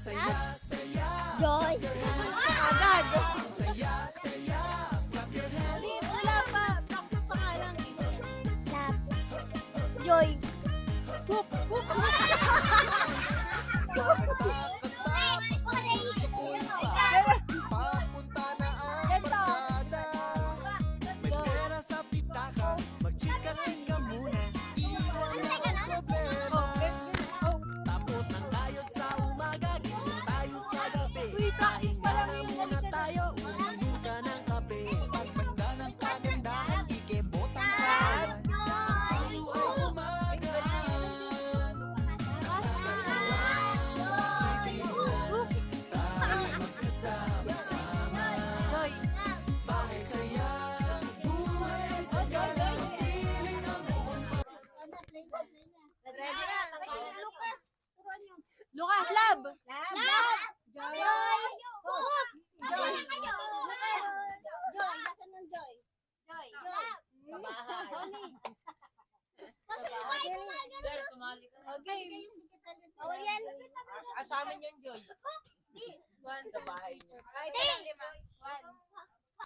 Joy. Agad. Hindi, wala pa. Practice pa nga lang. Love. Joy. Papunta na ang barkada. May pera sa pitaka, magchika-chika muna. Iwan na ang problema. Tapos ng kayod sa umaga, gito tayo sa gabi. Pahinga na muna tayo, uminom ka ng kape. Pagpasda ng kagandahan, ikembot ang kawan. Puso ang umagaan. Sige na, tayo magsasama-sama. Joy. Bahay saya, buhay sa galang, piling ang buong Ready na. Lucas, love. Love. Joy. Hoop. Joy. Joy. Nasaan ng Joy? Joy. Sa bahay. Girl, sumali ka. Okay. Bawal yan. Sa amin yun, Joy. One sa bahay niya. Kahit 5. 1.